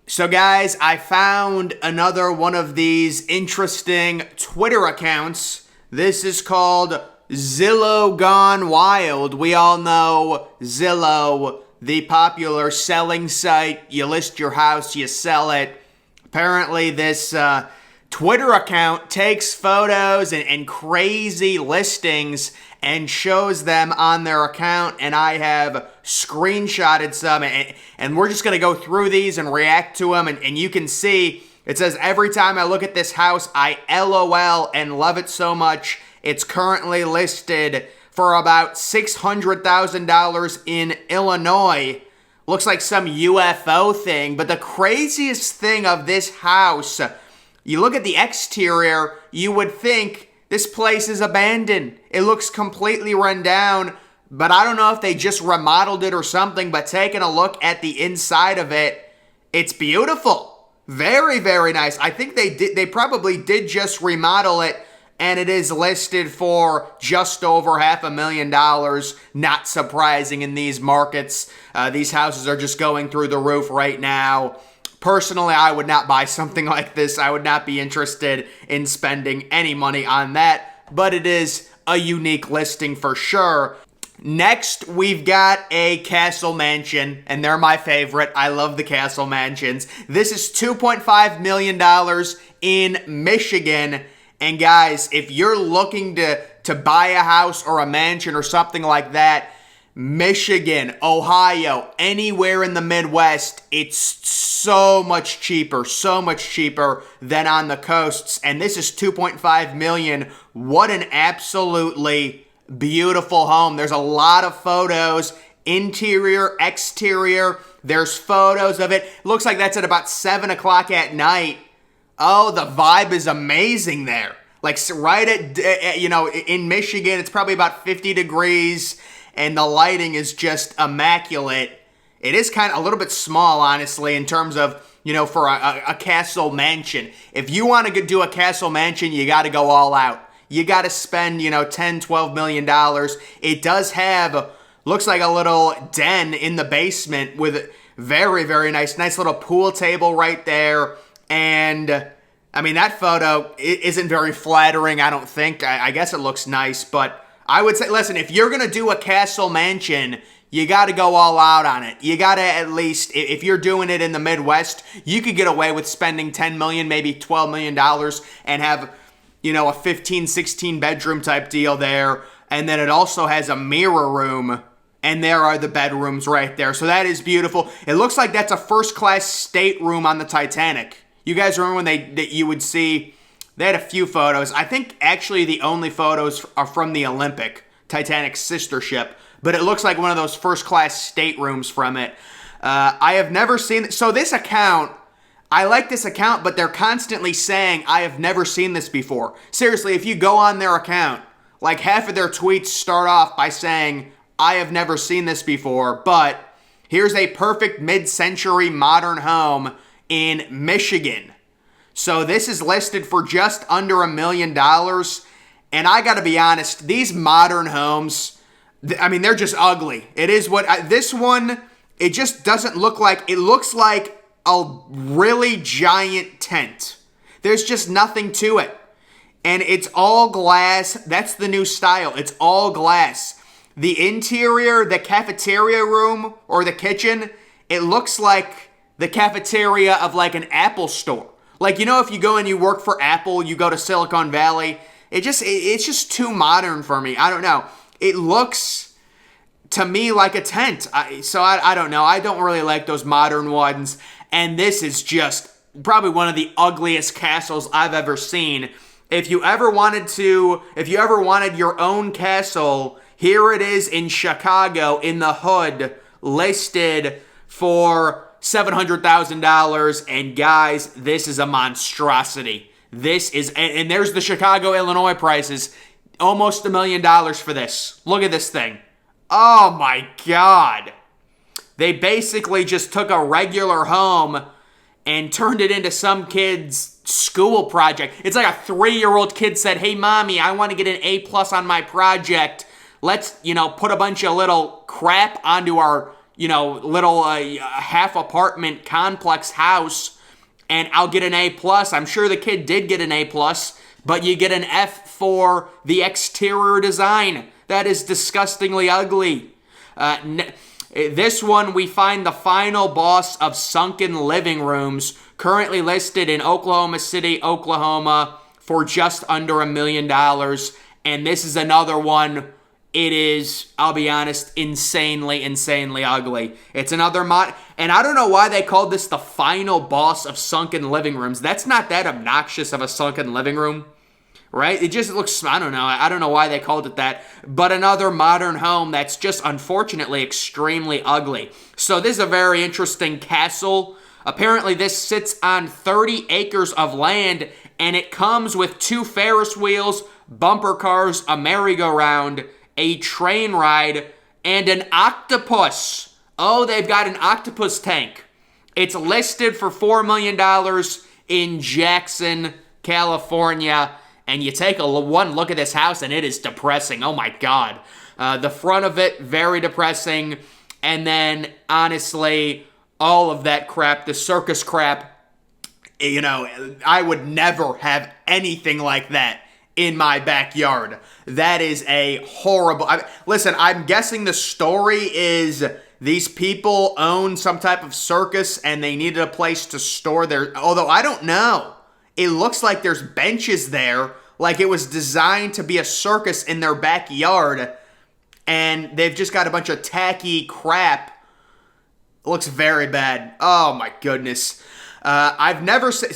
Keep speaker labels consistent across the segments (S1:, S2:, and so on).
S1: So guys, I found another one of these interesting Twitter accounts. This is called Zillow Gone Wild. We all know Zillow, the popular selling site. You list your house, you sell it. Apparently this Twitter account takes photos and crazy listings and shows them on their account, and I have screenshotted some, and we're just going to go through these and react to them, and you can see, it says, every time I look at this house, I LOL and love it so much. It's currently listed for about $600,000 in Illinois. Looks like some UFO thing, but the craziest thing of this house, you look at the exterior, you would think this place is abandoned. It looks completely run down, but I don't know if they just remodeled it or something, but taking a look at the inside of it, it's beautiful. Very, very nice. I think they probably did just remodel it, and it is listed for just over $500,000. Not surprising in these markets. These houses are just going through the roof right now. Personally, I would not buy something like this. I would not be interested in spending any money on that, but it is a unique listing for sure. Next, we've got a castle mansion, and they're my favorite. I love the castle mansions. This is $2.5 million in Michigan. And guys, if you're looking to buy a house or a mansion or something like that, Michigan, Ohio, anywhere in the Midwest, it's so much cheaper than on the coasts. And this is $2.5 million. What an absolutely beautiful home. There's a lot of photos, interior, exterior. There's photos of it. Looks like that's at about 7 o'clock at night. Oh, the vibe is amazing there. Like right at, in Michigan, it's probably about 50 degrees. And the lighting is just immaculate. It is kind of a little bit small, honestly, in terms of, for a castle mansion. If you want to do a castle mansion, you got to go all out. You got to spend, $10, $12 million. It does have, looks like a little den in the basement with very, very nice little pool table right there. And, I mean, that photo isn't very flattering, I don't think. I guess it looks nice, but I would say, listen, if you're going to do a castle mansion, you got to go all out on it. You got to at least, if you're doing it in the Midwest, you could get away with spending $10 million, maybe $12 million and have, a 15, 16 bedroom type deal there. And then it also has a mirror room, and there are the bedrooms right there. So that is beautiful. It looks like that's a first-class stateroom on the Titanic. You guys remember when that you would see... They had a few photos. I think actually the only photos are from the Olympic, Titanic's sister ship. But it looks like one of those first-class staterooms from it. I have never seen... So this account, I like this account, but they're constantly saying, I have never seen this before. Seriously, if you go on their account, like half of their tweets start off by saying, I have never seen this before, but here's a perfect mid-century modern home in Michigan. So this is listed for just under $1 million. And I got to be honest, these modern homes, they're just ugly. It is this one, it just doesn't look like, it looks like a really giant tent. There's just nothing to it. And it's all glass. That's the new style. It's all glass. The interior, the cafeteria room or the kitchen, it looks like the cafeteria of like an Apple store. Like, if you go and you work for Apple, you go to Silicon Valley, it's just too modern for me. I don't know. It looks to me like a tent. So I don't know. I don't really like those modern ones. And this is just probably one of the ugliest castles I've ever seen. If you ever wanted your own castle, here it is in Chicago in the hood, listed for $700,000, and guys, this is a monstrosity. This is, and there's the Chicago, Illinois prices, almost $1 million for this. Look at this thing. Oh my God. They basically just took a regular home and turned it into some kid's school project. It's like a 3-year-old kid said, hey mommy, I want to get an A+ on my project. Let's, put a bunch of little crap onto our little half apartment complex house, and I'll get an A+. I'm sure the kid did get an A+, but you get an F for the exterior design. That is disgustingly ugly. This one, we find the final boss of sunken living rooms, currently listed in Oklahoma City, Oklahoma, for just under $1 million. And this is another one. It is, I'll be honest, insanely ugly. It's another mod, and I don't know why they called this the final boss of sunken living rooms. That's not that obnoxious of a sunken living room, right? It just looks, I don't know why they called it that, but another modern home that's just unfortunately extremely ugly. So this is a very interesting castle. Apparently this sits on 30 acres of land, and it comes with 2 Ferris wheels, bumper cars, a merry-go-round, a train ride, and an octopus. Oh, they've got an octopus tank. It's listed for $4 million in Jackson, California. And you take one look at this house, and it is depressing. Oh, my God. The front of it, very depressing. And then, honestly, all of that crap, the circus crap, I would never have anything like that in my backyard. That is a horrible... Listen, I'm guessing the story is these people own some type of circus and they needed a place to store their... Although, I don't know. It looks like there's benches there, like it was designed to be a circus in their backyard, and they've just got a bunch of tacky crap. It looks very bad. Oh, my goodness.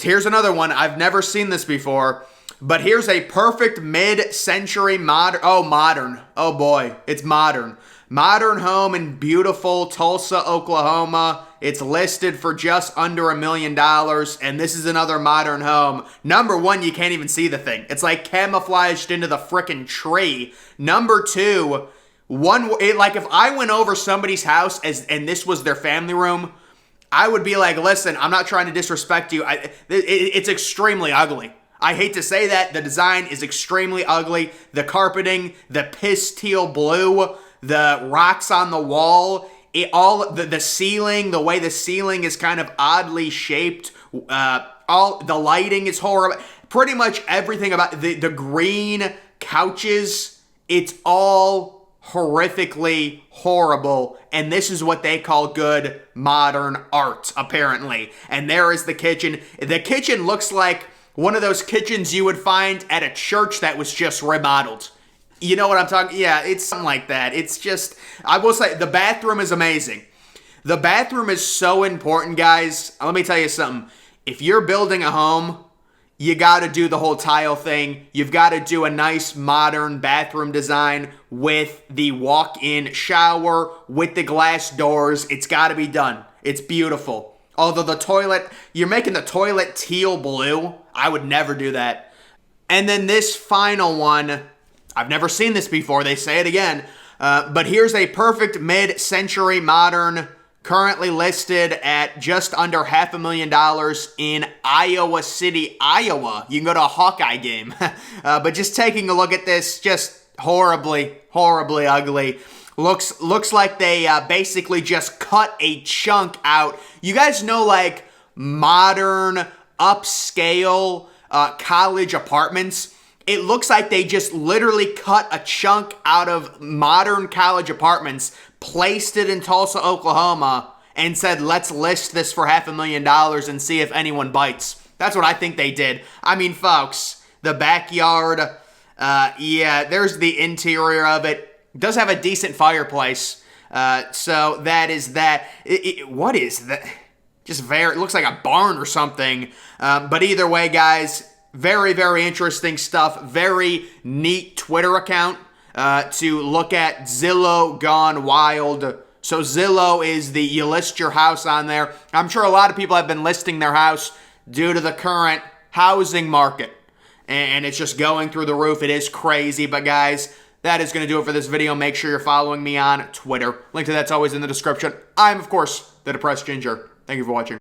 S1: Here's another one. I've never seen this before. But here's a perfect mid-century modern... Oh, boy. It's modern. Modern home in beautiful Tulsa, Oklahoma. It's listed for just under $1 million. And this is another modern home. Number 1, you can't even see the thing. It's like camouflaged into the frickin' tree. Number 2, if I went over somebody's house and this was their family room, I would be like, listen, I'm not trying to disrespect you. It's extremely ugly. I hate to say that. The design is extremely ugly. The carpeting, the piss teal blue, the rocks on the wall, the ceiling, the way the ceiling is kind of oddly shaped. All the lighting is horrible. Pretty much everything about the green couches, it's all horrifically horrible. And this is what they call good modern art, apparently. And there is the kitchen. The kitchen looks like one of those kitchens you would find at a church that was just remodeled. You know what I'm talking? Yeah, it's something like that. It's just, I will say, the bathroom is amazing. The bathroom is so important, guys. Let me tell you something. If you're building a home, you got to do the whole tile thing. You've got to do a nice modern bathroom design with the walk-in shower, with the glass doors. It's got to be done. It's beautiful. Although the toilet, you're making the toilet teal blue. I would never do that. And then this final one, I've never seen this before. They say it again. But here's a perfect mid-century modern, currently listed at just under $500,000 in Iowa City, Iowa. You can go to a Hawkeye game. But just taking a look at this, just horribly ugly. Looks like they basically just cut a chunk out. You guys know, like, modern, upscale college apartments? It looks like they just literally cut a chunk out of modern college apartments, placed it in Tulsa, Oklahoma, and said, let's list this for $500,000 and see if anyone bites. That's what I think they did. I mean, folks, the backyard, yeah, there's the interior of it. It does have a decent fireplace. So that is that. What is that? It looks like a barn or something. But either way, guys, very interesting stuff. Very neat Twitter account to look at. Zillow Gone Wild. So Zillow is you list your house on there. I'm sure a lot of people have been listing their house due to the current housing market. And it's just going through the roof. It is crazy. But guys, that is going to do it for this video. Make sure you're following me on Twitter. Link to that's always in the description. I'm, of course, the Depressed Ginger. Thank you for watching.